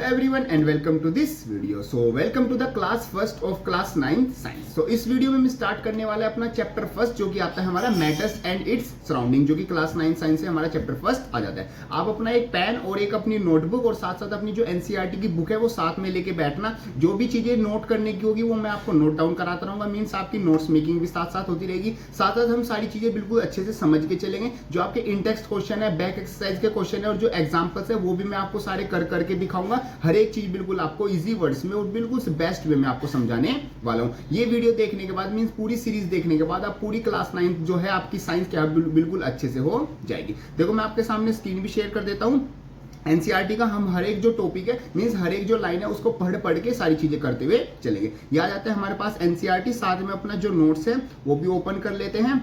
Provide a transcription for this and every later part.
everyone and welcome to this video. So welcome to the class first of class 9 science. So इस video में हम start करने वाले हैं अपना चैप्टर फर्स्ट जो कि आता है हमारा मैटर्स एंड इट्स सराउंडिंग, जो कि क्लास 9 साइंस से हमारा चैप्टर फर्स्ट आ जाता है। आप अपना एक पेन और एक अपनी नोटबुक और साथ साथ अपनी जो एनसीईआरटी की बुक है वो साथ में लेके बैठना। जो भी चीजें नोट करने की होगी वो मैं आपको नोट डाउन कराता रहूंगा, मीन्स आपकी नोट्स मेकिंग भी साथ साथ होती रहेगी। साथ साथ हम सारी चीजें बिल्कुल अच्छे से समझ के चलेंगे। जो आपके इंटेक्स्ट क्वेश्चन है, बैक एक्सरसाइज के क्वेश्चन है और जो एग्जाम्पल्स है वो भी मैं आपको सारे कर करके दिखाऊंगा। हर एक चीज बिल्कुल आपको इजी वर्ड्स में और बिल्कुल से बेस्ट वे में आपको समझाने वाला हूं। ये वीडियो देखने के बाद मींस पूरी सीरीज देखने के बाद आप पूरी क्लास 9 जो है आपकी साइंस क्या बिल्कुल अच्छे से हो जाएगी। देखो मैं आपके सामने स्क्रीन भी शेयर कर देता हूं। एनसीईआरटी का हम हर एक जो टॉपिक है मींस हर एक जो लाइन है उसको पढ़ के सारी चीजें करते हुए चलेंगे। याद आता है हमारे पास एनसीईआरटी, साथ में अपना जो नोट्स है वो भी ओपन कर लेते हैं,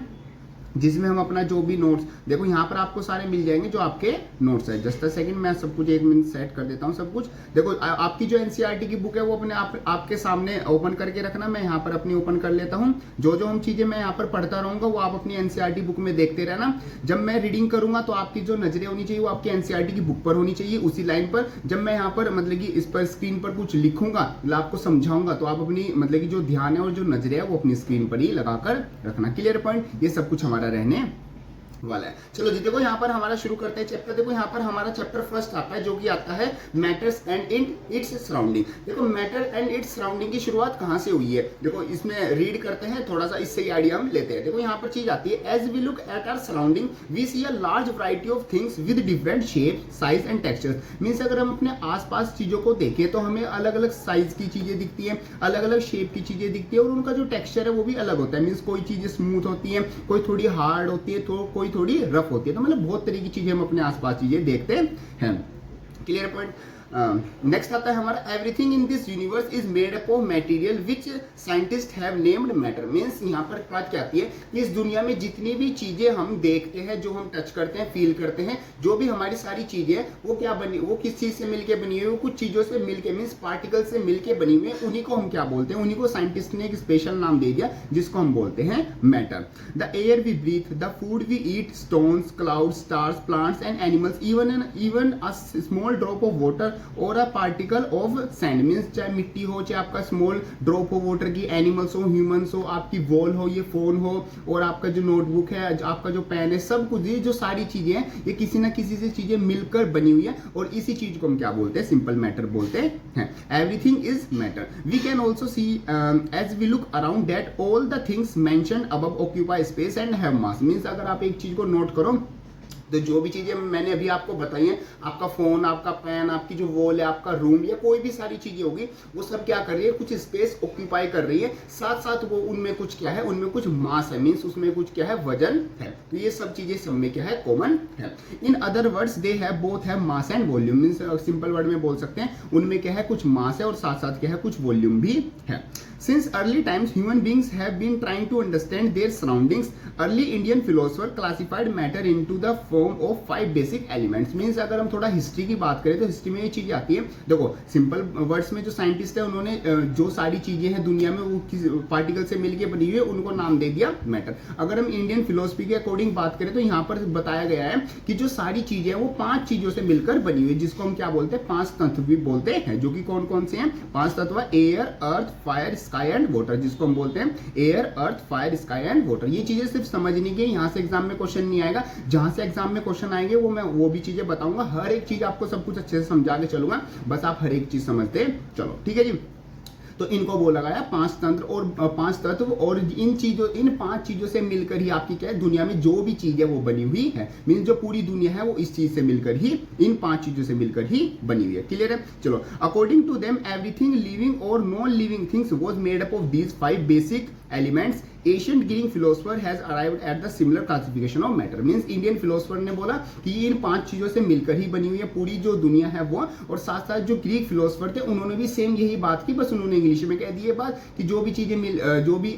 जिसमें हम अपना जो भी नोट्स देखो यहाँ पर आपको सारे मिल जाएंगे जो आपके नोट्स है। जस्ट अ सेकंड, मैं सब कुछ एक मिनट सेट कर देता हूँ सब कुछ। देखो आपकी जो एनसीईआरटी की बुक है वो अपने आपके सामने ओपन करके रखना। मैं यहाँ पर अपनी ओपन कर लेता हूँ। जो जो हम चीजें मैं यहाँ पर पढ़ता रहूंगा वो आप अपनी एनसीईआरटी बुक में देखते रहना। जब मैं रीडिंग करूंगा तो आपकी जो नजरें होनी चाहिए वो आपकी एनसीईआरटी की बुक पर होनी चाहिए, उसी लाइन पर। जब मैं यहाँ पर मतलब कि इस पर स्क्रीन पर कुछ लिखूंगा, आपको समझाऊंगा, तो आप अपनी मतलब कि जो ध्यान है और जो नजरें है वो अपनी स्क्रीन पर ही लगाकर रखना। Clear point? ये सब कुछ हमारा रहने वाला है। चलो जी, देखो यहाँ पर हमारा शुरू करते हैं चैप्टर। देखो यहाँ पर हमारा चैप्टर फर्स्ट आता है जो कि आता है मैटर्स एंड इट्स सराउंडिंग। देखो मैटर एंड इट्स सराउंडिंग की शुरुआत कहाँ से हुई है, देखो इसमें रीड करते हैं थोड़ा सा, इससे ही आइडिया हम लेते हैं। देखो यहाँ पर चीज आती है, as we look at our surrounding we see a large variety of things with different shape size and textures. Means अगर हम अपने आसपास चीजों को देखें तो हमें अलग अलग साइज की चीजें दिखती है, अलग अलग शेप की चीजें दिखती है और उनका जो टेक्सचर है वो भी अलग होता है। मींस कोई चीजें स्मूथ होती है, कोई थोड़ी हार्ड होती है, तो कोई थोड़ी रफ होती है। तो मतलब बहुत तरीके की चीजें हम अपने आसपास चीजें देखते हैं। Clear point? नेक्स्ट आता है हमारा, everything in this universe is made up of material which scientist have named matter. Means यहाँ पर बात क्या आती है कि इस दुनिया में जितनी भी चीजें हम देखते हैं, जो हम टच करते हैं, फील करते हैं, जो भी हमारी सारी चीजें वो क्या बनी, वो किस चीज से मिलके बनी हुई है, वो कुछ चीजों से मिलके मींस पार्टिकल से मिलके बनी हुई है। उन्हीं को हम क्या बोलते हैं, उन्हीं को साइंटिस्ट ने एक स्पेशल नाम दे दिया जिसको हम बोलते हैं matter. The air we breathe, the food we eat, stones, clouds, stars, plants and animals, even a small drop of water और a particle of sand. Means चाहे मिट्टी हो, चाहे आपका स्मॉल ड्रॉप ऑफ वाटर की, एनिमल्स हो, humans हो, आपकी वॉल हो, ये फोन हो और आपका जो नोटबुक है, आपका जो पेन है, सब कुछ ये जो सारी चीजें हैं ये किसी ना किसी से चीजें मिलकर बनी हुई है और इसी चीज को हम क्या बोलते हैं, सिंपल मैटर बोलते हैं। Everything is matter. We can also see as we look around that all the things mentioned above occupy space and have mass. Means अगर आप एक चीज को नोट करो तो जो भी चीजें मैंने अभी आपको बताई हैं, आपका फोन, आपका पेन, आपकी जो वॉल है, आपका रूम या कोई भी सारी चीजें होगी, वो सब क्या कर रही है, कुछ स्पेस ऑक्यूपाई कर रही है। साथ साथ वो उनमें कुछ क्या है, उनमें कुछ मास है, मींस उसमें कुछ क्या है, वजन है। तो ये सब चीजें सब में क्या है, कॉमन है। In other words they have both have mass and volume. Means simple word में बोल सकते हैं उनमें क्या है, कुछ मास है और साथ साथ क्या है, कुछ वॉल्यूम भी है। Since early times, human beings have been trying to understand their surroundings. Early Indian philosopher classified matter into the form of 5 basic elements. Means अगर हम थोड़ा हिस्ट्री की बात करें तो हिस्ट्री में ये चीजें आती है। देखो सिंपल वर्ड्स में जो साइंटिस्ट है उन्होंने जो सारी चीजें हैं दुनिया में वो किस पार्टिकल से मिलकर बनी हुई है उनको नाम दे दिया मैटर। अगर हम इंडियन फिलोसफी के अकॉर्डिंग बात करें तो यहाँ पर बताया गया है कि जो सारी चीजें हैं वो 5 चीजों से मिलकर बनी हुई है, जिसको हम क्या बोलते हैं, 5 तत्व भी बोलते हैं। जो कि कौन कौन से हैं, 5 तत्व, air, earth, fire, sky and water, जिसको हम बोलते हैं air, earth, fire, sky and water. ये चीजें सिर्फ समझने की, यहाँ से एग्जाम में क्वेश्चन नहीं आएगा। जहां से एग्जाम में क्वेश्चन आएंगे वो मैं वो भी चीजें बताऊंगा। हर एक चीज आपको सब कुछ अच्छे से समझा के चलूंगा, बस आप हर एक चीज समझते चलो। ठीक है जी। तो इनको बोला गया 5 तंत्र और 5 तत्व, और इन 5 चीजों से मिलकर ही आपकी क्या है, दुनिया में जो भी चीज है वो बनी हुई है। मींस जो पूरी दुनिया है वो इस चीज से मिलकर ही, इन 5 चीजों से मिलकर ही बनी हुई है। क्लियर है? चलो, according to them everything living और non living things was made up of these 5 basic elements. Ancient Greek philosopher has arrived at the similar classification of matter. Means Indian philosopher ने बोला कि इन 5 चीजों से मिलकर ही बनी हुई है पूरी जो दुनिया है वो। और साथ साथ जो ग्रीक फिलोसफर थे उन्होंने भी सेम यही बात की, बस उन्होंने इंग्लिश में कह दी है बात कि जो भी चीजें जो भी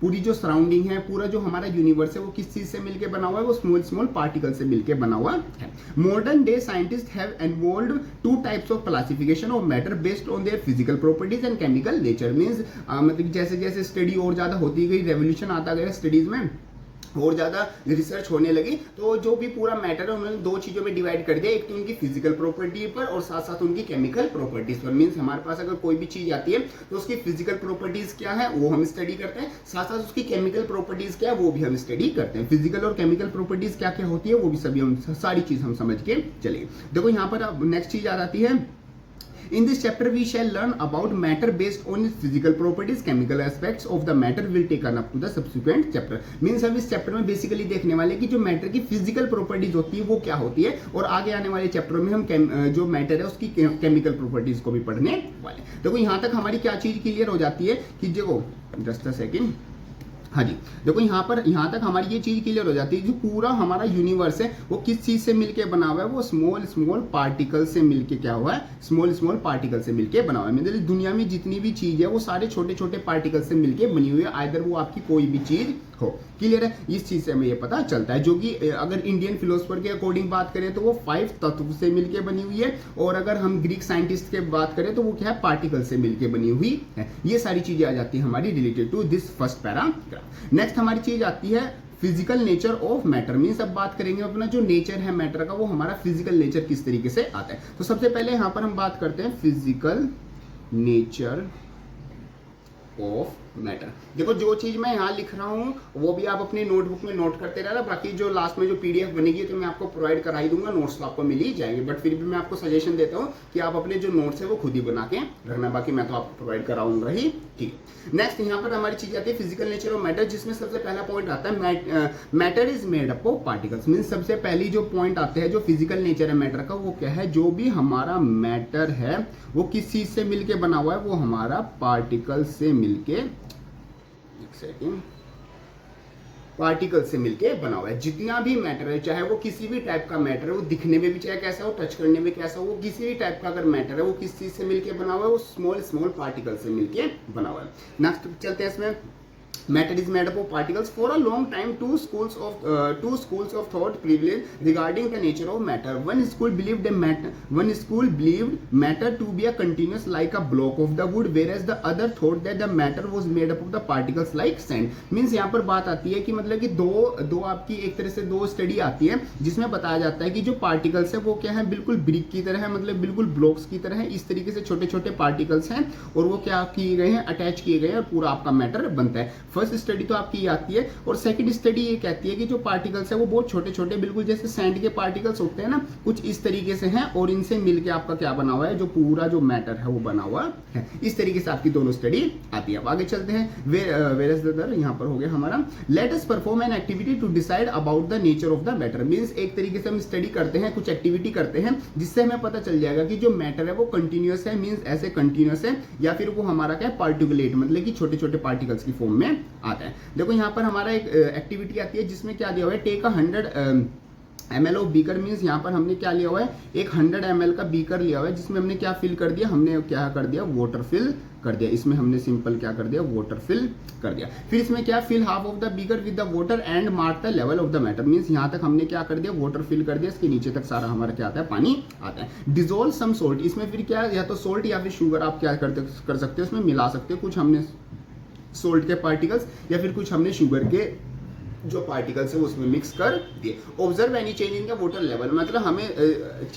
पूरी जो सराउंडिंग है, पूरा जो हमारा यूनिवर्स है वो किस चीज से मिलकर बना हुआ है, वो स्मॉल स्मॉल पार्टिकल से मिलकर बना हुआ है। Modern day scientist have involved 2 types of classification of matter based on their physical properties and chemical nature. Means मतलब जैसे जैसे स्टडी और ज्यादा होती गई, रेवोल्यूशन आता गया स्टडीज में, और ज़्यादा रिसर्च होने लगी, तो जो भी पूरा मैटर है उन्होंने दो चीज़ों में डिवाइड कर दिया, एक तो उनकी फिजिकल प्रॉपर्टी पर और साथ साथ उनकी केमिकल प्रॉपर्टीज पर। मीन्स हमारे पास अगर कोई भी चीज़ आती है तो उसकी फिजिकल प्रॉपर्टीज क्या है वो हम स्टडी करते हैं, साथ साथ उसकी केमिकल प्रॉपर्टीज क्या है वो भी हम स्टडी करते हैं। फिजिकल और केमिकल प्रॉपर्टीज क्या क्या होती है वो भी सभी हम सारी चीज़ हम समझ के चलेंगे। देखो यहाँ पर अब नेक्स्ट चीज़ आ जाती है, in this chapter we shall learn about matter based on its physical properties, chemical aspects of the matter will take up to the subsequent chapter। Means हम इस चैप्टर में बेसिकली देखने वाले कि जो मैटर की फिजिकल प्रॉपर्टीज होती है वो क्या होती है, और आगे आने वाले चैप्टर में हम जो मैटर है उसकी केमिकल प्रॉपर्टीज को भी पढ़ने वाले। देखो यहाँ तक हमारी क्या चीज क्लियर हो जाती है कि देखो जस्ट अ सेकेंड, हाँ जी देखो यहाँ तक हमारी ये चीज क्लियर हो जाती है, जो पूरा हमारा यूनिवर्स है वो किस चीज से मिलके बना हुआ है, वो स्मॉल स्मॉल पार्टिकल से मिलके क्या हुआ है, स्मॉल स्मॉल पार्टिकल से मिलके बना हुआ है। मतलब दुनिया में जितनी भी चीज है वो सारे छोटे छोटे पार्टिकल से मिलके बनी हुई है, आइदर वो आपकी कोई भी चीज हो। क्लियर है, इस चीज से हमें ये पता चलता है, जो कि अगर इंडियन फिलोसफर के अकॉर्डिंग बात करें तो वो 5 तत्व से मिलके बनी हुई है, और अगर हम ग्रीक साइंटिस्ट के बात करें तो वो क्या है, पार्टिकल से मिलके बनी हुई है। ये सारी चीजें आ जाती है हमारी related to this first paragraph. Next हमारी चीज आती है physical nature of matter. Means अब बात करेंगे अपना जो नेचर है मैटर का, वो हमारा फिजिकल नेचर किस तरीके से आता है। तो सबसे पहले यहां पर हम बात करते हैं फिजिकल नेचर ऑफ मैटर। देखो जो चीज मैं यहाँ लिख रहा हूँ वो भी आप अपनी नोटबुक में नोट करते रहना, बाकी जो लास्ट में जो पीडीएफ बनेगी तो मैं आपको प्रोवाइड करा ही दूंगा, नोट्स तो आपको मिल ही जाएंगे, बट फिर भी मैं आपको सजेशन देता हूँ कि आप अपने जो नोट्स है वो खुद ही बना के रखना, बाकी मैं तो आपको प्रोवाइड कराऊंगा ही। ठीक, नेक्स्ट यहाँ पर हमारी चीज आती है फिजिकल नेचर ऑफ मैटर, जिसमें सबसे पहला पॉइंट आता है matter is made up of particles. Means सबसे पहली जो पॉइंट आते हैं जो फिजिकल नेचर है मैटर का, वो क्या है, जो भी हमारा मैटर है वो किस चीज से मिलके बना हुआ है, वो हमारा पार्टिकल से मिलके, पार्टिकल से मिलके बना हुआ है। जितना भी मैटर है, चाहे वो किसी भी टाइप का मैटर है, वो दिखने में भी चाहे कैसा हो, टच करने में कैसा हो, वो किसी भी टाइप का अगर मैटर है वो किस चीज से मिलके बना हुआ है, वो स्मॉल स्मॉल पार्टिकल से मिलके बना हुआ है। नेक्स्ट चलते हैं इसमें, matter is made up of particles. For a long time two schools of thought prevailed regarding the nature of matter. One school believed matter to be a continuous like a block of the wood, whereas the other thought that the matter was made up of the particles like sand. Means यहाँ पर बात आती है कि मतलब कि दो आपकी एक तरह से दो स्टडी आती है जिसमें बताया जाता है कि जो पार्टिकल्स है वो क्या है, बिल्कुल ब्रिक की तरह है, मतलब बिल्कुल ब्लॉक्स की तरह है, इस तरीके से छोटे छोटे पार्टिकल्स हैं और वो क्या किए गए हैं, अटैच किए गए हैं और पूरा आपका मैटर बनता है। फर्स्ट स्टडी तो आपकी आती है, और सेकंड स्टडी ये कहती है कि जो पार्टिकल्स है वो बहुत छोटे छोटे बिल्कुल जैसे सैंड के पार्टिकल्स होते हैं ना, कुछ इस तरीके से हैं और इनसे मिलके आपका क्या बना हुआ है, जो पूरा जो मैटर है वो बना हुआ है। इस तरीके से आपकी दोनों स्टडी आती है। अब आगे चलते हैं, वेयर यहाँ पर हो गया हमारा, let us perform an activity to decide about the nature of the matter. Means एक तरीके से हम स्टडी करते हैं, कुछ एक्टिविटी करते हैं जिससे हमें पता चल जाएगा कि जो मैटर है वो कंटिन्यूअस है, मींस ऐसे कंटिन्यूअस है, या फिर वो हमारा क्या है, पार्टिकुलेट, मतलब कि छोटे छोटे पार्टिकल्स की फॉर्म में आता है। देखो यहाँ पर हमारा एक एक्टिविटी आती है जिसमें क्या दिया हुआ है, take 100 ml of beaker. Means यहाँ पर हमने क्या लिया हुआ है, एक 100 ml का बीकर लिया हुआ है जिसमें हमने क्या फिल कर दिया, हमने क्या कर दिया, वाटर फिल कर दिया। इसमें हमने सिंपल क्या कर दिया, वाटर फिल कर दिया। फिर इसमें क्या, fill half of the beaker with the water and mark the level of the matter. Means यहाँ तक हमने क्या कर दिया, वाटर फिल कर दिया, इसके नीचे तक सारा हमारा क्या आता है, पानी आता है। डिजोल्व सम सोल्ट, इसमें फिर क्या, या तो सोल्ट या फिर शुगर आप क्या कर सकते हो, इसमें मिला सकते हो। कुछ हमने सोल्ट के पार्टिकल्स या फिर कुछ हमने शुगर के जो पार्टिकल्स है उसमें मिक्स कर दिए। Observe any change in the water level, मतलब हमें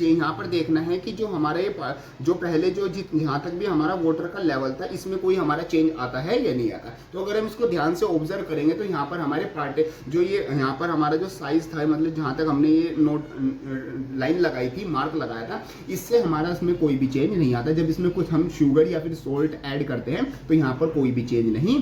यहाँ पर देखना है कि जो हमारा ये जो पहले जो यहाँ तक भी हमारा वाटर का लेवल था इसमें कोई हमारा चेंज आता है या नहीं आता। तो अगर हम इसको ध्यान से ऑब्जर्व करेंगे तो यहाँ पर हमारे जो ये यहाँ पर हमारा जो साइज था, मतलब जहाँ तक हमने ये नोट लाइन लगाई थी, मार्क लगाया था, इससे हमारा इसमें कोई भी चेंज नहीं आता। जब इसमें कुछ हम शुगर या फिर सोल्ट ऐड करते हैं तो यहाँ पर कोई भी चेंज नहीं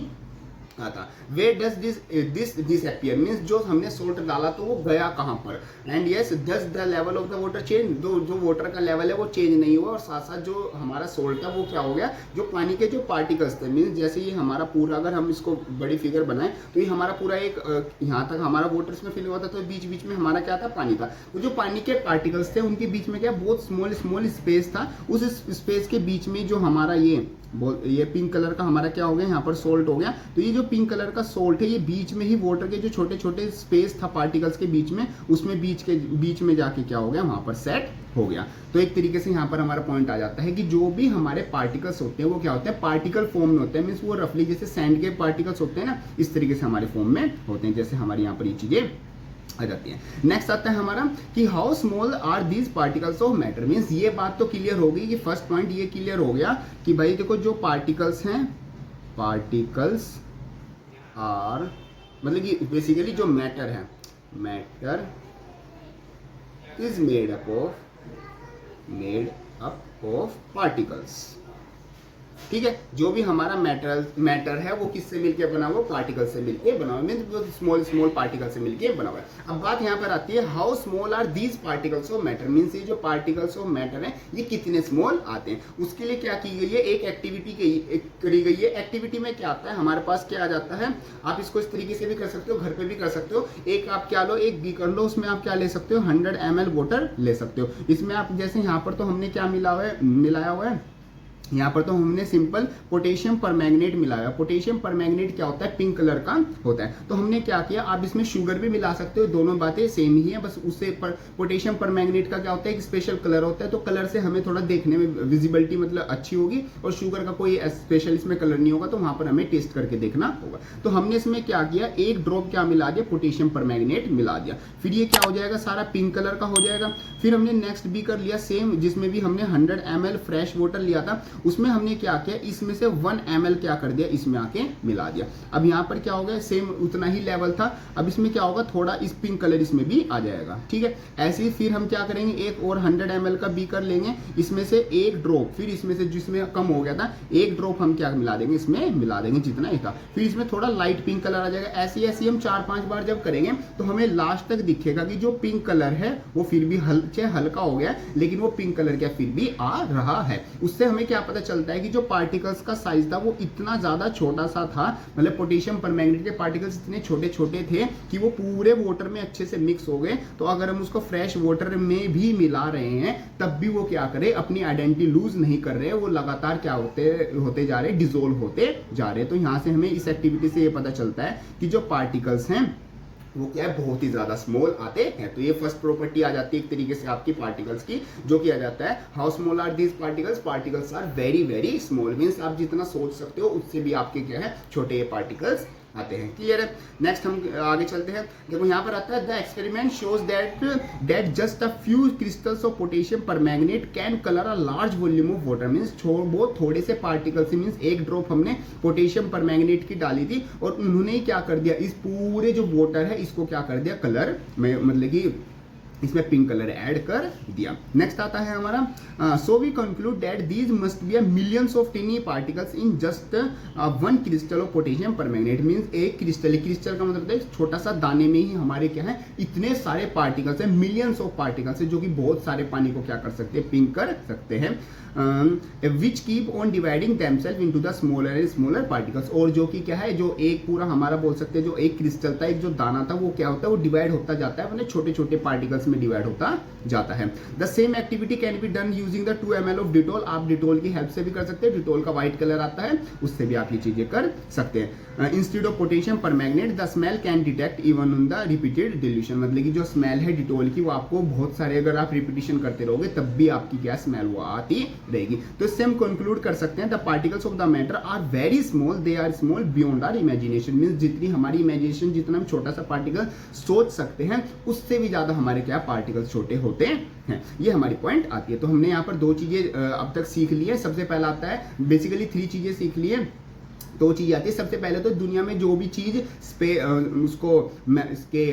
आता। वे डज दिस अपीयर, मीन्स जो हमने सोल्ट डाला तो वो गया कहाँ पर, and yes does the level of the water change, जो वाटर का लेवल है वो चेंज नहीं हुआ, और साथ साथ जो हमारा सोल्ट था वो क्या हो गया, जो पानी के जो पार्टिकल्स थे, मीन्स जैसे ये हमारा पूरा, अगर हम इसको बड़ी फिगर बनाएं तो ये हमारा पूरा एक यहाँ तक हमारा वाटर इसमें फिल हुआ था, तो बीच बीच में हमारा क्या था, पानी था। तो जो पानी के पार्टिकल्स थे उनके बीच में क्या बहुत स्मॉल स्मॉल स्पेस था, उस स्पेस के बीच में जो हमारा ये पिंक कलर का हमारा क्या हो गया, यहाँ पर सोल्ट हो गया। तो ये जो पिंक कलर का सोल्ट है ये बीच में ही वाटर के जो छोटे छोटे स्पेस था पार्टिकल्स के बीच में, उसमें बीच में जाके क्या हो गया, वहां पर सेट हो गया। तो एक तरीके से यहाँ पर हमारा पॉइंट आ जाता है कि जो भी हमारे पार्टिकल्स होते हैं वो क्या होते हैं, पार्टिकल फॉर्म में होते हैं। मीन्स वो रफली जैसे सैंड के पार्टिकल्स होते हैं ना, इस तरीके से हमारे फॉर्म में होते हैं, जैसे हमारे यहाँ पर ये चीजें आ जाती है। नेक्स्ट आता है हमारा कि how small are these particles of matter. Means ये बात तो क्लियर हो गई कि फर्स्ट पॉइंट ये क्लियर हो गया कि भाई देखो जो पार्टिकल्स हैं, पार्टिकल्स आर मतलब कि बेसिकली जो मैटर है, matter is made up of particles. ठीक है, जो भी हमारा मैटर है वो किससे मिलके बना हुआ, पार्टिकल से मिलके बना हुआ, मींस स्मॉल स्मॉल पार्टिकल से मिलके बना हुआ है। अब बात यहाँ पर आती है how small are these particles of matter. Means ये जो पार्टिकल्स ऑफ मैटर है ये कितने स्मॉल आते हैं। उसके लिए क्या की गई है, एक एक्टिविटी करी गई है। एक्टिविटी में क्या आता है हमारे पास, क्या आ जाता है, आप इसको इस तरीके से भी कर सकते हो, घर पे भी कर सकते हो। एक आप क्या लो, एक बीकर लो, उसमें आप क्या ले सकते हो, 100 ml वाटर ले सकते हो। इसमें आप जैसे यहाँ पर तो हमने क्या मिलाया हुआ है, यहाँ पर तो हमने सिंपल पोटेशियम परमैंगनेट मिलाया। पोटेशियम परमैंगनेट क्या होता है, पिंक कलर का होता है। तो हमने क्या किया, आप इसमें शुगर भी मिला सकते हो, दोनों बातें सेम ही है, बस उससे पोटेशियम परमैंगनेट का क्या होता है, एक स्पेशल कलर होता है, तो कलर से हमें थोड़ा देखने में विजिबिलिटी मतलब अच्छी होगी, और शुगर का कोई स्पेशल इसमें कलर नहीं होगा, तो वहां पर हमें टेस्ट करके देखना होगा। तो हमने इसमें क्या किया, एक ड्रॉप क्या मिला दिया, पोटेशियम परमैंगनेट मिला दिया। फिर ये क्या हो जाएगा, सारा पिंक कलर का हो जाएगा। फिर हमने नेक्स्ट भी कर लिया सेम, जिसमें भी हमने 100 ml फ्रेश वाटर लिया था, उसमें हमने क्या किया, इसमें से 1 ml क्या कर दिया, इसमें आके मिला दिया। अब यहाँ पर क्या हो गया, सेम उतना ही लेवल था। अब इसमें क्या होगा, थोड़ा इस पिंक कलर इसमें भी आ जाएगा। ठीक है, ऐसे ही फिर हम क्या करेंगे, एक और 100 ml का बीकर लेंगे, इसमें से एक ड्रॉप, फिर इसमें से जिसमें कम हो गया था एक ड्रॉप हम क्या मिला देंगे, इसमें मिला देंगे जितना ही था। फिर इसमें थोड़ा लाइट पिंक कलर आ जाएगा। ऐसे ऐसे हम 4-5 बार जब करेंगे तो हमें लास्ट तक दिखेगा कि जो पिंक कलर है वो फिर भी हल्का हो गया, लेकिन वो पिंक कलर क्या फिर भी आ रहा है। उससे हमें क्या पता चलता है कि जो पार्टिकल्स का साइज था वो इतना ज्यादा छोटा सा था, मतलब पोटेशियम परमैंगनेट के पार्टिकल्स इतने छोटे छोटे थे कि वो पूरे वाटर में अच्छे से मिक्स हो गए। तो अगर हम उसको फ्रेश वाटर में भी मिला रहे हैं तब भी वो क्या करे, अपनी आइडेंटिटी लूज नहीं कर रहे, वो लगातार क्या होते जा रहे, डिसोल्व होते जा रहे। तो यहां से हमें इस एक्टिविटी से ये पता चलता है कि जो पार्टिकल्स हैं वो क्या है, बहुत ही ज्यादा स्मॉल आते हैं। तो ये फर्स्ट प्रॉपर्टी आ जाती है एक तरीके से आपकी पार्टिकल्स की, जो किया जाता है how small are these particles, particles are very very small. Means आप जितना सोच सकते हो उससे भी आपके क्या है, छोटे ये पार्टिकल्स आते हैं। क्लियर है। नेक्स्ट हम आगे चलते हैं। देखो यहाँ पर आता है the experiment shows that just a few crystals of potassium permanganate can colour a large volume of water. Means बहुत थोड़े से पार्टिकल्स, मींस एक ड्रॉप हमने पोटेशियम परमैंगनेट की डाली थी और उन्होंने क्या कर दिया, इस पूरे जो वाटर है इसको क्या कर दिया, कलर में मतलब कि इसमें पिंक कलर ऐड कर दिया। नेक्स्ट आता है हमारा so we conclude that these must be millions of tiny particles in just 1 crystal of potassium permanganate. Means एक क्रिस्टल का मतलब है छोटा सा दाने में ही हमारे क्या है, इतने सारे पार्टिकल्स हैं, मिलियंस ऑफ पार्टिकल्स हैं, जो कि बहुत सारे पानी को क्या कर सकते हैं, पिंक कर सकते हैं। Which keep on dividing themselves into the smaller and smaller particles. और जो कि क्या है, जो एक पूरा हमारा बोल सकते हैं, जो एक क्रिस्टल था, एक जो दाना था, वो क्या होता है, वो डिवाइड होता जाता है, मतलब छोटे छोटे पार्टिकल्स में डिवाइड होता जाता है। The same activity can be done using the 2 ml of Dettol. आप डिटोल की हेल्प से भी कर सकते हैं, डिटोल का व्हाइट कलर आता है, उससे भी आप ये चीजें कर सकते हैं। Instead of potassium permanganate the smell can detect even on the repeated dilution. मतलब कि जो स्मेल है डिटोल की वो आपको बहुत सारे, अगर आप रिपीटिशन करते रहोगे तब भी आपकी क्या स्मेल वो आती रहेगी। तो इससे हम कंक्लूड कर सकते हैं the particles of the matter are very small, they are small beyond our imagination. Means जितनी हमारी इमेजिनेशन, जितना हम छोटा सा पार्टिकल सोच सकते हैं उससे भी ज्यादा हमारे क्या पार्टिकल्स छोटे होते हैं। ये हमारी पॉइंट आती है। तो हमने यहाँ पर 2 चीजें अब तक सीख ली है। सबसे पहला आता है बेसिकली 3 चीजें सीख ली है, 2 चीज आती है। सबसे पहले तो दुनिया में जो भी चीज उसको इसके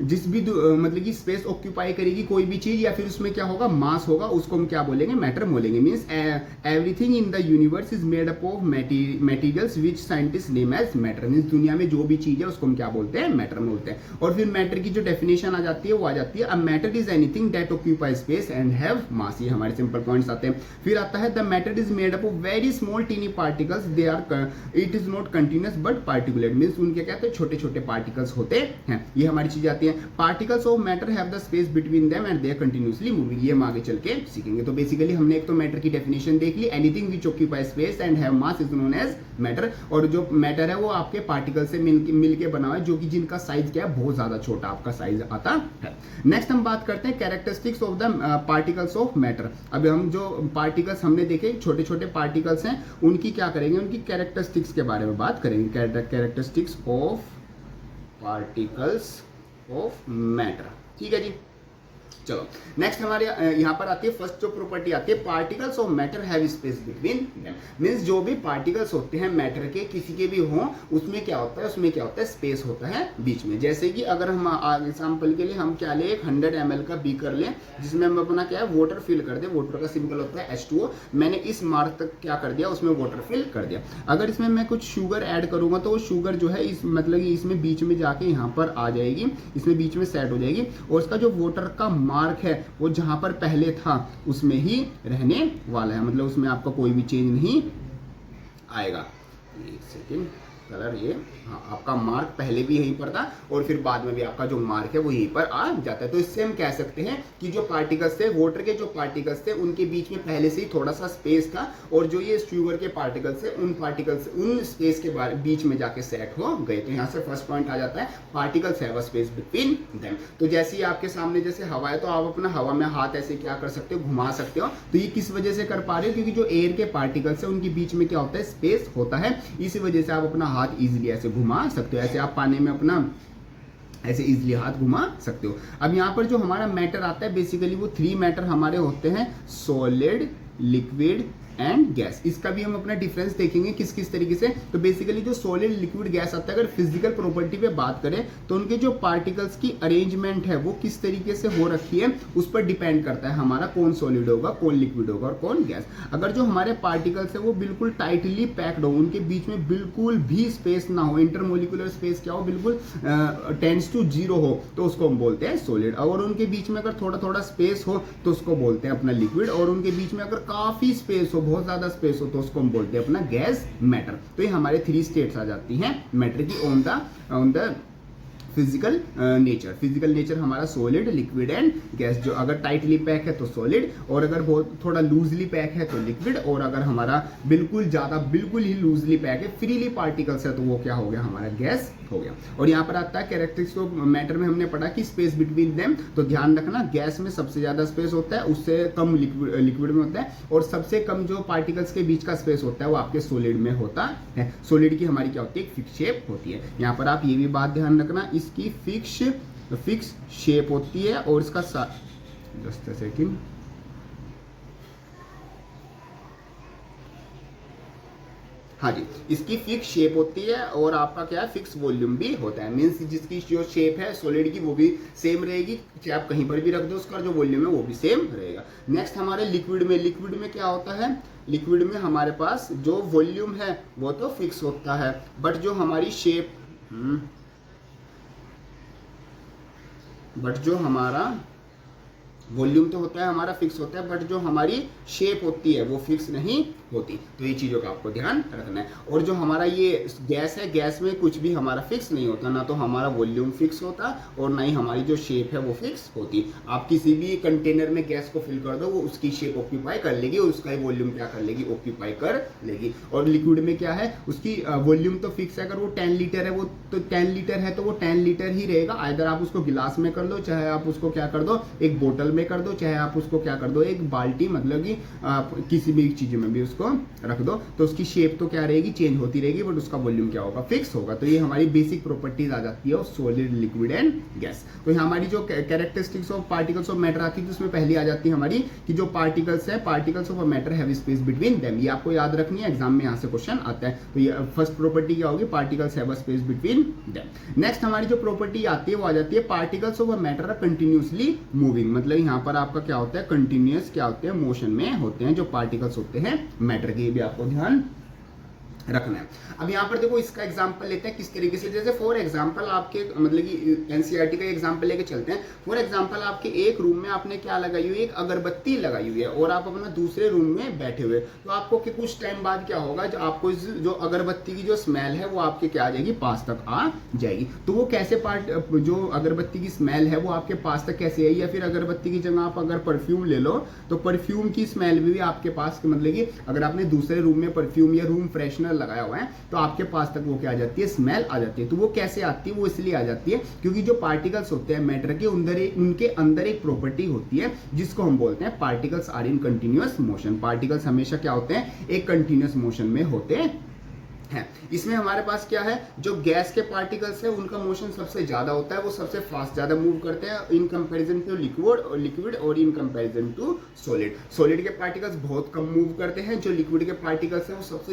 जिस भी मतलब कि स्पेस ऑक्यूपाई करेगी कोई भी चीज, या फिर उसमें क्या होगा, मास होगा, उसको हम क्या बोलेंगे, मैटर बोलेंगे। Means everything in the universe is made up of materials which scientist name as matter. Means दुनिया में जो भी चीज है उसको हम क्या बोलते हैं, मैटर बोलते हैं। और फिर मैटर की जो डेफिनेशन आ जाती है वो आ जाती है, a matter is anything that occupy space and have mass. ये हमारे सिंपल पॉइंट्स आते हैं। फिर आता है the matter is made up of very small tiny particles, they are it is not continuous but particulate. Means उनके क्या होते हैं, छोटे छोटे पार्टिकल्स होते हैं। ये हमारी चीज आती है। जाती हैं। Particles of matter have the space between them and they are continuously moving, ये हम आगे चल के सीखेंगे। तो बेसिकली हमने एक तो मैटर की डेफिनेशन देख ली, anything which occupy space and have mass is known as matter. और जो मैटर है वो आपके पार्टिकल से मिलके बना हुआ है, जो कि जिनका साइज क्या है, बहुत ज्यादा छोटा आपका साइज आता है। नेक्स्ट हम बात करते हैं characteristics of the particles of matter. अभी हम जो पार्टिकल्स हमने देखे छोटे छोटे पार्टिकल्स हैं, उनकी क्या करेंगे, उनकी कैरेक्टरिस्टिक्स के बारे में बात करेंगे। Characteristics of particles of matter, ठीक है जी। चलो नेक्स्ट हमारे यहाँ पर आती है फर्स्ट जो प्रॉपर्टी आती है, particles of matter have space between them. Means जो भी पार्टिकल्स होते हैं मैटर के, किसी के भी हों, उसमें क्या होता है, उसमें क्या होता है, स्पेस होता है बीच में। जैसे कि अगर हम एग्जांपल के लिए हम क्या लें, एक 100 ml का बीकर लें, जिसमें हम अपना क्या है वाटर फिल कर दें। वाटर का सिंबल होता है H2O। मैंने इस मार्क तक क्या कर दिया, उसमें वाटर फिल कर दिया। अगर इसमें मैं कुछ शुगर ऐड करूंगा तो वो शुगर जो है इस मतलब कि इसमें बीच में जाके यहाँ पर आ जाएगी, इसमें बीच में सेट हो जाएगी, और उसका जो वाटर का मार्क है वो जहां पर पहले था उसमें ही रहने वाला है, मतलब उसमें आपका कोई भी चेंज नहीं आएगा। एक सेकेंड, कलर ये, हाँ, आपका मार्क पहले भी यहीं पर था और फिर बाद में भी आपका जो मार्क है वो यहीं पर आ जाता है। तो इससे हम कह सकते हैं कि जो पार्टिकल्स थे, वाटर के जो पार्टिकल्स थे, उनके बीच में पहले से ही थोड़ा सा स्पेस था, और जो ये शुगर के पार्टिकल्स है, उन पार्टिकल्स उन स्पेस के बीच में जाके सेट हो गए। तो यहाँ से फर्स्ट पॉइंट आ जाता है, particles have a space between them. तो जैसे ही आपके सामने जैसे हवा है, तो आप अपना हवा में हाथ ऐसे क्या कर सकते हो, घुमा सकते हो। तो ये किस वजह से कर पा रहे हो, क्योंकि जो एयर के पार्टिकल्स है उनके बीच में क्या होता है, स्पेस होता है। इसी वजह से आप अपना हाथ इजीली ऐसे घुमा सकते हो, ऐसे आप पानी में अपना ऐसे इजीली हाथ घुमा सकते हो। अब यहाँ पर जो हमारा मैटर आता है, बेसिकली वो 3 मैटर हमारे होते हैं, सॉलिड, लिक्विड एंड गैस। इसका भी हम अपना डिफरेंस देखेंगे किस किस तरीके से। तो बेसिकली जो सॉलिड, लिक्विड, गैस आता है, अगर फिजिकल प्रॉपर्टी पे बात करें तो उनके जो पार्टिकल्स की अरेंजमेंट है वो किस तरीके से हो रखी है, उस पर डिपेंड करता है हमारा कौन सॉलिड होगा, कौन लिक्विड होगा और कौन गैस। अगर जो हमारे पार्टिकल्स है वो बिल्कुल टाइटली पैक्ड हो, उनके बीच में बिल्कुल भी स्पेस ना हो, इंटरमोलिकुलर स्पेस क्या हो, बिल्कुल टेंड्स टू 0 हो, तो उसको हम बोलते हैं सॉलिड। और उनके बीच में अगर थोड़ा थोड़ा स्पेस हो तो उसको बोलते हैं अपना लिक्विड। और उनके बीच में अगर काफी स्पेस हो, बहुत ज्यादा स्पेस हो, तो उसको हम बोलते हैं अपना गैस, मैटर। तो ये हमारे 3 स्टेट्स आ जाती हैं मैटर की on the physical nature. Physical nature हमारा सॉलिड, लिक्विड एंड गैस। जो अगर टाइटली पैक है तो सॉलिड, और अगर बहुत थोड़ा लूजली पैक है तो लिक्विड, और अगर हमारा बिल्कुल ही लूजली पैक है, फ्रीली पार्टिकल्स है, तो वो क्या हो गया, हमारा गैस हो गया। और यहाँ पर आता है कैरेक्टरिस्टिक्स ऑफ मैटर में हमने पढ़ा कि स्पेस बिटवीन देम। तो ध्यान रखना, गैस में सबसे ज्यादा स्पेस होता है, उससे कम लिक्विड में होता है, और सबसे कम जो पार्टिकल्स के बीच का स्पेस होता है वो आपके सॉलिड में होता है। सॉलिड की हमारी क्या होती है, फिक्स शेप होती है। यहाँ पर आप ये भी बात ध्यान रखना, इसकी फिक्स शेप होती है, और इसका जस्ट अ सेकंड, हाँ जी, इसकी फिक्स शेप होती है, और आपका क्या है, फिक्स वॉल्यूम भी होता है। मींस जिसकी जो शेप है सॉलिड की वो भी सेम रहेगी, चाहे आप कहीं पर भी रख दो, उसका जो वॉल्यूम है वो भी सेम रहेगा। नेक्स्ट हमारे लिक्विड में क्या होता है, लिक्विड में हमारे पास जो वॉल्यूम है वो तो फिक्स होता है, बट जो हमारी शेप बट जो हमारा वॉल्यूम तो होता है हमारा फिक्स होता है, बट जो हमारी शेप होती है वो फिक्स नहीं होती। तो ये चीज़ों का आपको ध्यान रखना है। और जो हमारा ये गैस है, गैस में कुछ भी हमारा फिक्स नहीं होता, ना तो हमारा वॉल्यूम फिक्स होता और ना ही हमारी जो शेप है वो फिक्स होती। आप किसी भी कंटेनर में गैस को फिल कर दो, वो उसकी शेप ऑक्यूपाई कर लेगी और उसका वॉल्यूम क्या कर लेगी, ऑक्यूपाई कर लेगी। और लिक्विड में क्या है, उसकी वॉल्यूम तो फिक्स है। अगर वो 10 लीटर है, वो तो 10 लीटर है तो वो 10 लीटर ही रहेगा। आइदर आप उसको गिलास में कर दो, चाहे आप उसको क्या कर दो, एक बोतल में कर दो, चाहे आप उसको क्या कर दो, एक बाल्टी, मतलब कि किसी भी चीज में भी उसको रख दो, तो उसकी शेप तो क्या रहेगी, चेंज होती रहेगी, बट उसका वॉल्यूम क्या होगा, फिक्स होगा। तो ये हमारी बेसिक प्रॉपर्टीज आ जाती है सॉलिड, लिक्विड एंड गैस। तो यहाँ हमारी जो characteristics of particles of matter आती है, तो उसमें पहली आ जाती है हमारी कि जो पार्टिकल्स है, particles of matter have space between them. ये आपको याद रखनी है, एग्जाम में यहाँ से क्वेश्चन आता है। तो ये फर्स्ट प्रॉपर्टी क्या होगी, particles have space between them. Next हमारी जो प्रॉपर्टी आती है वो आ जाती है particles of matter are continuously moving. मतलब यहाँ पर आपका क्या होता है, कंटिन्यूअस क्या होते हैं, मोशन में होते हैं जो पार्टिकल्स होते हैं मैटर के। भी आपको ध्यान रखना है। अब यहाँ पर देखो इसका एग्जांपल लेते हैं किस तरीके से, जैसे फॉर एग्जांपल आपके मतलब कि एनसीईआरटी का एग्जांपल लेके चलते हैं। फॉर एग्जांपल आपके एक रूम में आपने क्या लगाई हुई है, एक अगरबत्ती लगाई हुई है और आप अपना दूसरे रूम में बैठे हुए, तो आपको कि कुछ टाइम बाद क्या होगा, जो आपको जो अगरबत्ती की जो स्मेल है वो आपके क्या आ जाएगी, पास तक आ जाएगी। तो वो कैसे जो अगरबत्ती की स्मेल है वो आपके पास तक कैसे आई, या फिर अगरबत्ती की जगह आप अगर परफ्यूम ले लो तो परफ्यूम की स्मेल भी आपके पास, मतलब कि अगर आपने दूसरे रूम में परफ्यूम या रूम फ्रेशनर लगाया हुआ है तो आपके पास तक वो क्या आ जाती है, स्मेल आ जाती है। तो वो कैसे आती है, वो इसलिए आ जाती है क्योंकि जो पार्टिकल्स होते हैं मैटर के अंदर, उनके अंदर एक प्रॉपर्टी होती है जिसको हम बोलते हैं particles are in continuous motion. Particles हमेशा क्या होते हैं, एक कंटिन्यूअस मोशन में होते हैं। इसमें हमारे पास क्या है, जो गैस के पार्टिकल्स है उनका मोशन सबसे ज्यादा होता है, वो सबसे फास्ट ज्यादा मूव करते हैं इन कंपैरिजन टू लिक्विड और in comparison to solid. Solid के पार्टिकल्स बहुत कम मूव करते हैं, जो लिक्विड के पार्टिकल्स है वो सबसे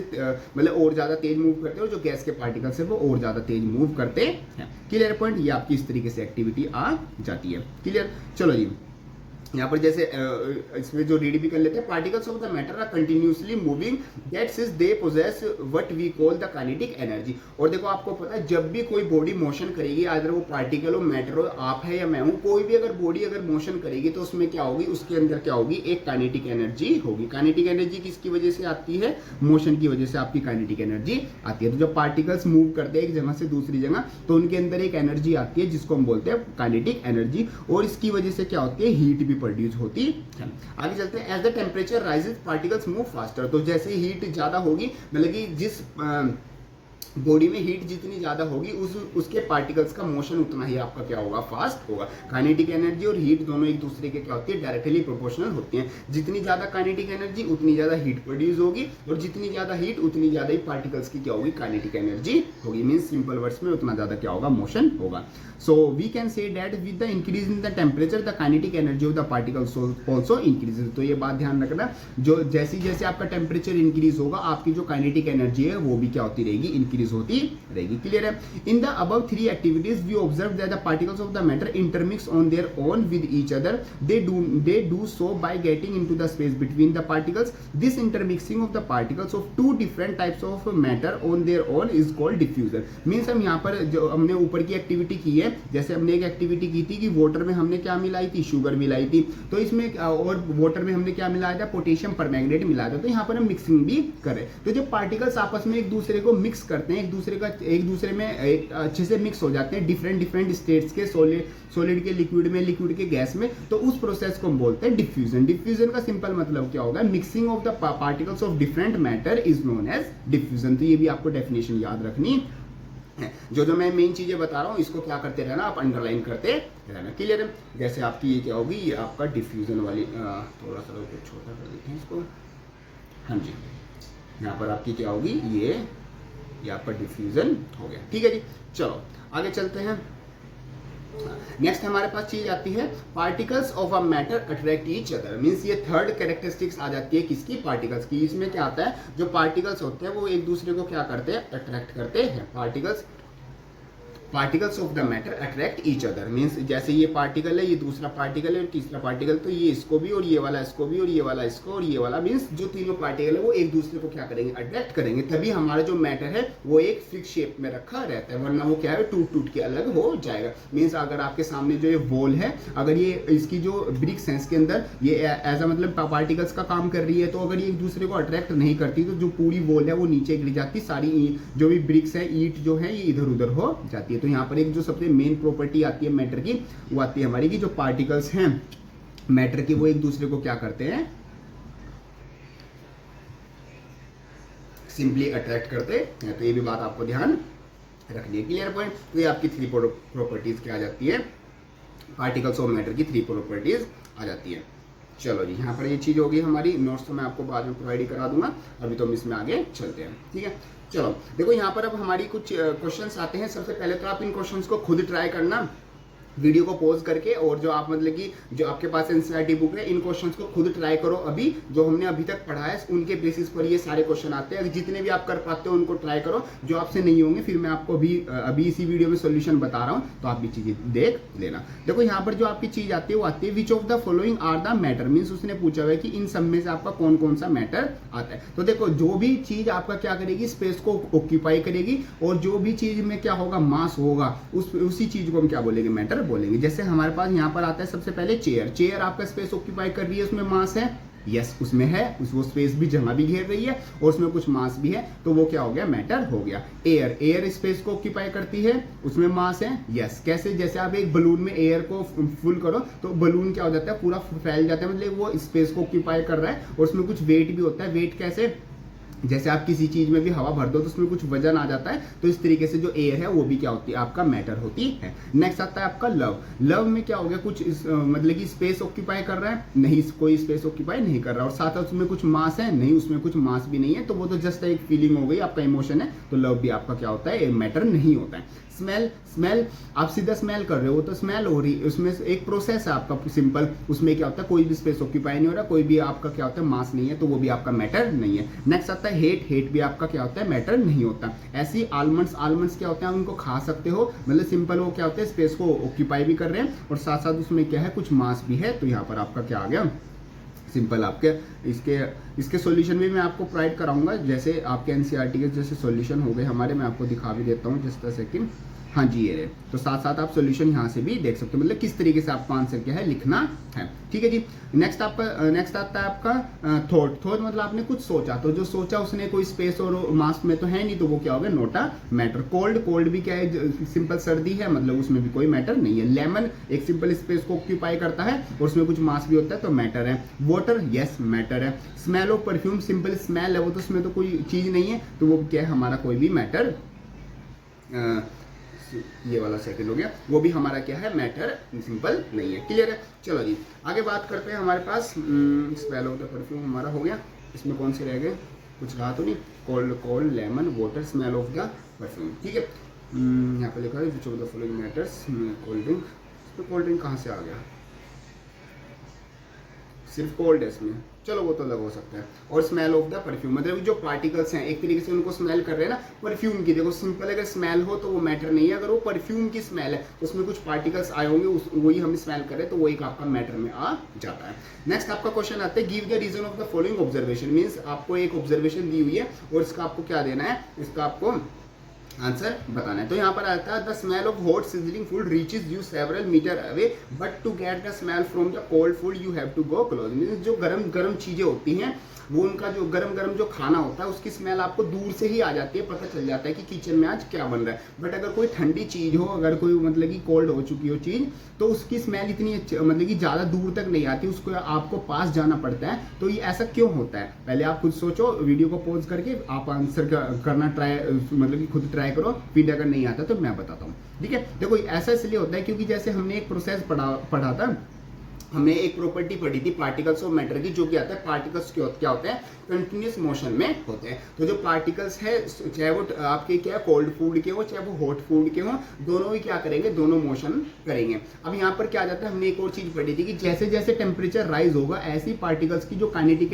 मतलब और ज्यादा तेज मूव करते हैं, और जो गैस के पार्टिकल्स है वो और ज्यादा तेज मूव करते हैं। क्लियर पॉइंट, ये आपकी इस तरीके से एक्टिविटी आ जाती है। क्लियर, चलो जी यहाँ पर जैसे इसमें जो रीड भी कर लेते हैं, particles of the matter are continuously moving, that's is they possess what we call the kinetic energy. और देखो आपको पता है जब भी कोई बॉडी मोशन करेगी, अगर वो पार्टिकल हो, मैटर हो, आप है या मैं हूं, कोई भी अगर बॉडी अगर मोशन करेगी तो उसमें क्या होगी, उसके अंदर क्या होगी, एक काइनेटिक एनर्जी होगी। काइनेटिक एनर्जी किसकी वजह से आती है, मोशन की वजह से आपकी काइनेटिक एनर्जी आती है। तो जब पार्टिकल्स मूव करते हैं एक जगह से दूसरी जगह तो उनके अंदर एक एनर्जी आती है जिसको हम बोलते हैं काइनेटिक एनर्जी, और इसकी वजह से क्या होती है, हीट भी प्रोड्यूस होती है। आगे चलते हैं, as the temperature rises particles move faster. तो जैसे हीट ज्यादा होगी, मतलब कि जिस बॉडी में हीट जितनी ज्यादा होगी उसके पार्टिकल्स का मोशन उतना ही आपका क्या होगा, फास्ट होगा। काइनेटिक एनर्जी और हीट दोनों एक दूसरे के क्या होती है, डायरेक्टली प्रोपोर्शनल होती हैं। जितनी ज्यादा काइनेटिक एनर्जी उतनी ज्यादा हीट प्रोड्यूस होगी, और जितनी ज्यादा हीट उतनी ज्यादा ही पार्टिकल्स की क्या होगी, काइनेटिक एनर्जी होगी। मींस सिंपल वर्ड्स में उतना ज्यादा क्या होगा, मोशन होगा। So we can say that with the increase in the temperature the kinetic energy of the particles also increases. तो ये बात ध्यान रखना, जो जैसे जैसे आपका टेम्परेचर इंक्रीज होगा आपकी जो काइनेटिक एनर्जी है वो भी क्या होती रहेगी, इंक्रीज होती रहेगी। क्लियर है। In the above three activities we observe that the particles of the matter intermix on their own with each other, they do so by getting into the space between the particles. This intermixing of the particles of two different types of matter on their own is called diffusion. Means हम यहाँ पर जो हमने ऊपर की activity की है, जैसे हमने एक एक्टिविटी की थी कि वाटर में हमने क्या मिलाई थी, शुगर मिलाई थी, तो इसमें और वाटर में हमने क्या मिलाया था, पोटेशियम परमैंगनेट मिलाया था। तो यहाँ पर हम मिक्सिंग भी करें, तो जब पार्टिकल्स आपस में एक दूसरे को मिक्स करते हैं, एक दूसरे में एक अच्छे से मिक्स हो जाते हैं डिफरेंट स्टेट्स के, सॉलिड के लिक्विड में, लिक्विड के गैस में, तो उस प्रोसेस को हम बोलते हैं डिफ्यूजन। डिफ्यूजन का सिंपल मतलब क्या होगा, mixing of the particles of different matter is known as diffusion. तो ये भी आपको डेफिनेशन याद रखनी है। जो मैं मेन चीजें बता रहा हूँ इसको क्या करते रहना, आप अंडरलाइन करते रहना। क्लियर है। जैसे आपकी ये क्या होगी, ये आपका डिफ्यूजन वाली, थोड़ा सा छोटा कर देते हैं इसको, हाँ जी, यहाँ पर आपकी क्या होगी, ये आपका डिफ्यूजन हो गया। ठीक है जी, चलो आगे चलते हैं। नेक्स्ट हमारे पास चीज आती है, particles of a matter attract each other. Means ये थर्ड कैरेक्टरिस्टिक्स आ जाती है किसकी, पार्टिकल्स की। इसमें क्या आता है, जो पार्टिकल्स होते हैं वो एक दूसरे को क्या करते हैं, अट्रैक्ट करते हैं। Particles of the matter attract each other. Means जैसे ये पार्टिकल है, ये दूसरा पार्टिकल है और तीसरा पार्टिकल, तो ये इसको भी और ये वाला इसको भी और ये वाला इसको और ये वाला, मींस जो तीनों पार्टिकल है वो एक दूसरे को क्या करेंगे, अट्रैक्ट करेंगे। तभी हमारा जो मैटर है वो एक फिक्स शेप में रखा रहता है, वरना वो क्या है, टूट के अलग हो जाएगा। मींस अगर आपके सामने जो ये वॉल है, अगर ये इसकी जो ब्रिक्स है इसके अंदर ये एज अ मतलब पार्टिकल्स का काम कर रही है, तो अगर ये एक दूसरे को अट्रैक्ट नहीं करती तो जो पूरी वॉल है वो नीचे गिर जाती, सारी जो भी ब्रिक्स है, ईंट जो है, ये इधर उधर हो जाती है। तो यहाँ पर एक जो सबसे मेन प्रॉपर्टी आती है मैटर की, वो आती है हमारी की जो पार्टिकल्स हैं मैटर की, वो एक दूसरे को क्या करते हैं, सिंपली अट्रैक्ट करते हैं। तो ये भी बात आपको ध्यान रखनी है। Clear point. तो ये आपकी थ्री प्रॉपर्टीज क्या आ जाती है, पार्टिकल्स ऑफ मैटर की थ्री प्रॉपर्टीज आ जाती है। चलो जी, यहाँ पर ये चीज होगी हमारी, नोट्स तो मैं आपको बाद में प्रोवाइड करा दूंगा, अभी तो हम इसमें आगे चलते हैं। ठीक है, चलो देखो यहाँ पर अब हमारी कुछ क्वेश्चंस आते हैं। सबसे पहले तो आप इन क्वेश्चंस को खुद ट्राई करना, वीडियो को पॉज करके, और जो आप मतलब कि जो आपके पास एनसीईआरटी बुक है इन क्वेश्चंस को खुद ट्राई करो। अभी जो हमने अभी तक पढ़ा है उनके बेसिस पर ये सारे क्वेश्चन आते हैं। जितने भी आप कर पाते हो उनको ट्राई करो, जो आपसे नहीं होंगे फिर मैं आपको अभी इसी वीडियो में सोल्यूशन बता रहा हूँ, तो आप भी चीजें देख लेना। देखो यहाँ पर जो आपकी चीज आती है वो आती है which of the following are the matter, means उसने पूछा हुआ है कि इन सब में से आपका कौन कौन सा मैटर आता है। तो देखो जो भी चीज आपका क्या करेगी, स्पेस को ऑक्यूपाई करेगी, और जो भी चीज में क्या होगा, मास होगा, उसी चीज को हम क्या बोलेंगे, मैटर बोलेंगे। जैसे हमारे पास यहाँ पर आता है सबसे पहले चेयर। चेयर आपका स्पेस ऑक्यूपाई कर रही है, उसमें मास है, यस उसमें है, वो स्पेस भी जगह भी घेर रही है और उसमें कुछ मास भी है, तो वो क्या हो गया, मैटर हो गया। एयर, एयर स्पेस को ऑक्यूपाई करती है, उसमें मास है, यस। कैसे, जैसे आप एक बलून में एयर को फुल करो तो बलून क्या हो जाता है, पूरा फैल जाता है, मतलब वो स्पेस को ऑक्यूपाई कर रहा है, और उसमें कुछ वेट भी होता है। वेट कैसे, जैसे आप किसी चीज में भी हवा भर दो तो उसमें कुछ वजन आ जाता है, तो इस तरीके से जो एयर है वो भी क्या होती है, आपका मैटर होती है। नेक्स्ट आता है आपका लव। लव में क्या हो गया, कुछ मतलब कि स्पेस ऑक्यूपाई कर रहा है, नहीं कोई स्पेस ऑक्यूपाई नहीं कर रहा, और साथ उसमें कुछ मास है, नहीं उसमें कुछ मास भी नहीं है, तो वो तो जस्ट एक फीलिंग हो गई, आपका इमोशन है, तो लव भी आपका क्या होता है, मैटर नहीं होता है। स्मेल, स्मेल आप सीधा स्मेल कर रहे हो तो स्मेल हो रही है, उसमें एक प्रोसेस है आपका सिंपल, उसमें क्या होता है, कोई भी स्पेस ऑक्यूपाई नहीं हो रहा, कोई भी आपका क्या होता है, मास नहीं है, तो वो भी आपका मैटर नहीं है। नेक्स्ट आता है हेट। हेट भी आपका क्या होता है, मैटर नहीं होता। ऐसी आलमंड्स, आलमंड्स क्या होते हैं, उनको खा सकते हो, मतलब सिंपल वो क्या होते हैं, स्पेस को ऑक्यूपाई भी कर रहे हैं और साथ साथ उसमें क्या है, कुछ मास भी है, तो यहाँ पर आपका क्या आ गया, सिंपल। आपके इसके सॉल्यूशन भी मैं आपको प्रोवाइड कराऊंगा, जैसे आपके एनसीईआरटी के जैसे सॉल्यूशन हो गए हमारे, मैं आपको दिखा भी देता हूँ जस्ट अ सेकंड। हाँ जी ये रहे, तो साथ साथ आप सॉल्यूशन यहाँ से भी देख सकते हो, मतलब किस तरीके से आपका आंसर क्या है लिखना है, ठीक है जी। नेक्स्ट आता है आपका थॉट। थॉट मतलब आपने कुछ सोचा, तो जो सोचा उसने कोई स्पेस और मास में तो है नहीं, तो वो क्या हो गया, not a matter. Cold, cold भी क्या है, सिंपल सर्दी है, मतलब उसमें भी कोई मैटर नहीं है। लेमन एक सिंपल स्पेस को ऑक्यूपाई करता है और उसमें कुछ मास भी होता है, तो मैटर है। वाटर, यस मैटर है। Smell of perfume, simple smell है वो, तो उसमें तो कोई चीज नहीं है, तो वो क्या है, हमारा कोई भी मैटर, ये वाला सेकंड हो गया, वो भी हमारा क्या है, मैटर सिंपल नहीं है। क्लियर है, चलो जी आगे बात करते हैं। हमारे पास स्मेल ऑफ द परफ्यूम हमारा हो गया, इसमें कौन से रह गए, कुछ रहा तो नहीं। Cold, cold, lemon, water, smell of the perfume, ठीक है। यहाँ पे लिखा है which of the following matters, cold drink. इसमें कोल्ड ड्रिंक कहाँ से आ गया, सिर्फ कोल्ड है इसमें, चलो वो तो अलग हो सकता है। और स्मेल ऑफ द परफ्यूम, मतलब जो पार्टिकल्स हैं एक तरीके से उनको स्मेल कर रहे हैं ना परफ्यूम की। देखो सिंपल, अगर स्मेल हो तो वो मैटर नहीं है, अगर वो परफ्यूम की स्मेल है तो उसमें कुछ पार्टिकल्स आए होंगे, वही हम स्मेल कर रहे हैं, तो वही आपका मैटर में आ जाता है। नेक्स्ट आपका क्वेश्चन आता है give the reason of the following observation, means आपको एक ऑब्जर्वेशन दी हुई है और इसका आपको क्या देना है, इसका आपको आंसर बताना है। तो यहाँ पर आता है the smell of hot sizzling food reaches you several metre away, but to get the smell from the cold food you have to go close. Means जो गरम गरम चीजें होती हैं, वो उनका जो गरम गरम जो खाना होता है उसकी स्मेल आपको दूर से ही आ जाती है, पता चल जाता है कि किचन में आज क्या बन रहा है। बट अगर कोई ठंडी चीज हो, अगर कोई मतलब कि कोल्ड हो चुकी हो चीज, तो उसकी स्मेल इतनी मतलब कि ज्यादा दूर तक नहीं आती, उसको आपको पास जाना पड़ता है। तो ये ऐसा क्यों होता है, पहले आप खुद सोचो, वीडियो को पॉज करके आप आंसर करना ट्राई, मतलब कि खुद ट्राई करो, फिर अगर नहीं आता तो मैं बताता हूँ, ठीक है। देखो ऐसा इसलिए होता है क्योंकि जैसे हमने एक प्रोसेस पढ़ा था, हमने एक प्रॉपर्टी पढ़ी थी पार्टिकल्स ऑफ मैटर की, जो कि आता है पार्टिकल्स क्या होते हैं, कंटिन्यूस मोशन में होते हैं। तो जो पार्टिकल्स है, चाहे वो आपके क्या कोल्ड फूड के हो चाहे वो हॉट फूड के हो, दोनों ही क्या करेंगे, दोनों मोशन करेंगे। अब यहाँ पर क्या आ जाता है, हमने एक और चीज पढ़ी थी कि जैसे जैसे टेम्परेचर राइज होगा, ऐसी पार्टिकल्स की जो काइनेटिक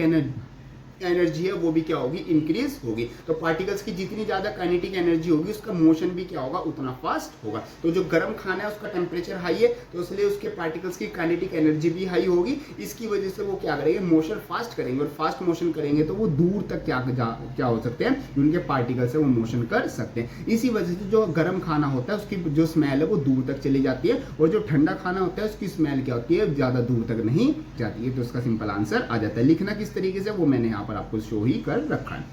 एनर्जी है वो भी क्या होगी, इंक्रीज होगी। तो पार्टिकल्स की जितनी ज्यादा काइनेटिक एनर्जी होगी, उसका मोशन भी क्या होगा, उतना फास्ट होगा। तो जो गर्म खाना है उसका टेम्परेचर हाई है, तो इसलिए उसके पार्टिकल्स की काइनेटिक एनर्जी भी हाई होगी। इसकी वजह से वो क्या करेंगे, मोशन फास्ट करेंगे, और फास्ट मोशन करेंगे तो वो दूर तक क्या हो सकते हैं, उनके पार्टिकल्स है वो मोशन कर सकते हैं। इसी वजह से जो गर्म खाना होता है उसकी जो स्मेल है वो दूर तक चली जाती है, और जो ठंडा खाना होता है उसकी स्मेल क्या होती है, ज्यादा दूर तक नहीं जाती है। तो उसका सिंपल आंसर आ जाता है। लिखना किस तरीके से वो मैंने यहाँ पर आपको शो ही कर रखा है।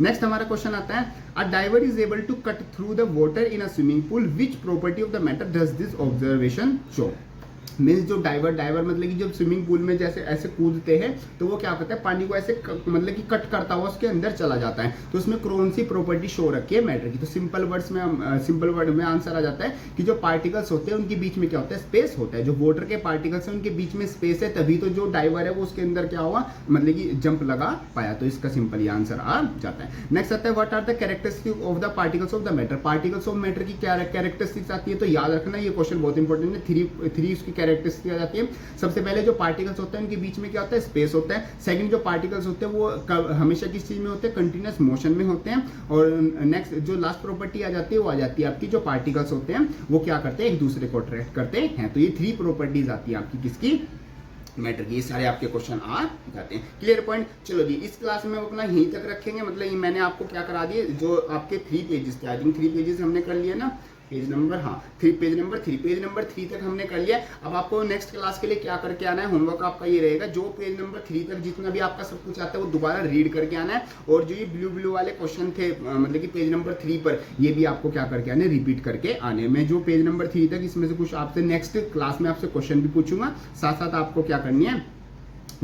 नेक्स्ट हमारा क्वेश्चन आता है a diver is able to cut through the water in a swimming pool, which property of the matter does this observation show. Means जो डाइवर मतलब कि जब स्विमिंग पूल में जैसे ऐसे कूदते हैं तो वो क्या करता है, पानी को ऐसे मतलब कि कट करता हुआ उसके अंदर चला जाता है। तो उसमें कौन सी प्रॉपर्टी शो रखी है मैटर की। तो सिंपल वर्ड में आंसर आ जाता है कि जो पार्टिकल्स होते हैं उनके बीच में क्या होता है, स्पेस होता है। जो वाटर के पार्टिकल्स हैं उनके बीच में स्पेस है, तभी तो जो डाइवर है वो उसके अंदर क्या हुआ, मतलब कि जंप लगा पाया। तो इसका सिंपल ये आंसर आ जाता है। नेक्स्ट आता है what are the characteristic of the particles of the matter. Particles of matter की क्या कैरेक्टरिस्टिक्स आती है, तो याद रखना ये क्वेश्चन बहुत इंपॉर्टेंट है। थ्री उसकी कैरेक्टरिस्टिक आ जाती है। सबसे पहले जो पार्टिकल्स होते हैं उनके बीच में क्या होता है, स्पेस होता है। सेकंड जो पार्टिकल्स होते हैं वो हमेशा किस चीज में होते हैं, कंटिन्यूअस मोशन में होते हैं। और नेक्स्ट जो लास्ट प्रॉपर्टी आ जाती है वो आ जाती है आपकी, जो पार्टिकल्स होते हैं वो क्या करते हैं, एक दूसरे को अट्रैक्ट करते हैं। तो ये 3 प्रॉपर्टीज आती है आपकी किसकी, मैटर की। ये सारे आपके क्वेश्चन आ जाते हैं। Clear point. चलो जी, इस क्लास में हम अपना यहीं तक रखेंगे। मतलब ये मैंने आपको क्या करा दिए, जो आपके 3 पेजेस थे, आई थिंक 3 पेजेस हमने कर लिए ना, पेज नंबर 3 तक हमने कर लिया। अब आपको नेक्स्ट क्लास के लिए क्या करके आना है, होमवर्क आपका ये रहेगा, जो पेज नंबर 3 तक जितना भी आपका सब कुछ आता है वो दोबारा रीड करके आना है। और जो ये ब्लू वाले क्वेश्चन थे मतलब कि पेज नंबर 3 पर, ये भी आपको क्या करके आने, रिपीट करके आने। मैं जो पेज नंबर 3 तक इसमें से कुछ आपसे नेक्स्ट क्लास में आपसे क्वेश्चन भी पूछूंगा, साथ साथ आपको क्या करनी है,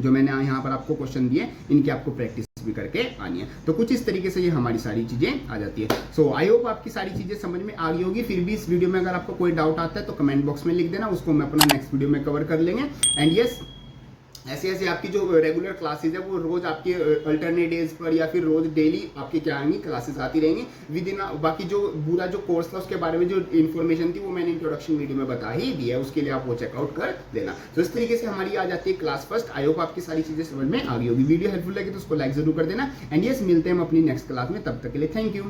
जो मैंने यहाँ पर आपको क्वेश्चन दिए इनकी आपको प्रैक्टिस भी करके आनी है। तो कुछ इस तरीके से ये हमारी सारी चीजें आ जाती है। सो आई होप आपकी सारी चीजें समझ में आ गई होगी। फिर भी इस वीडियो में अगर आपको कोई डाउट आता है तो कमेंट बॉक्स में लिख देना, उसको मैं अपना नेक्स्ट वीडियो में कवर कर लेंगे। एंड यस, ऐसे आपकी जो रेगुलर क्लासेस है वो रोज आपके अल्टरनेट डेज पर या फिर रोज डेली आपकी क्या आएंगी, क्लासेस आती रहेंगी विद इन। बाकी जो पूरा जो कोर्स था उसके बारे में जो इन्फॉर्मेशन थी वो मैंने इंट्रोडक्शन वीडियो में बता ही दिया है, उसके लिए आप वो चेकआउट कर देना। तो इस तरीके से हमारी आ जाती है क्लास फर्स्ट। आई होप आपकी सारी चीजें समझ में आ गई होगी। वीडियो हेल्पफुल लगे तो उसको लाइक जरूर कर देना। एंड यस, मिलते हैं हम अपनी नेक्स्ट क्लास में, तब तक के लिए थैंक यू।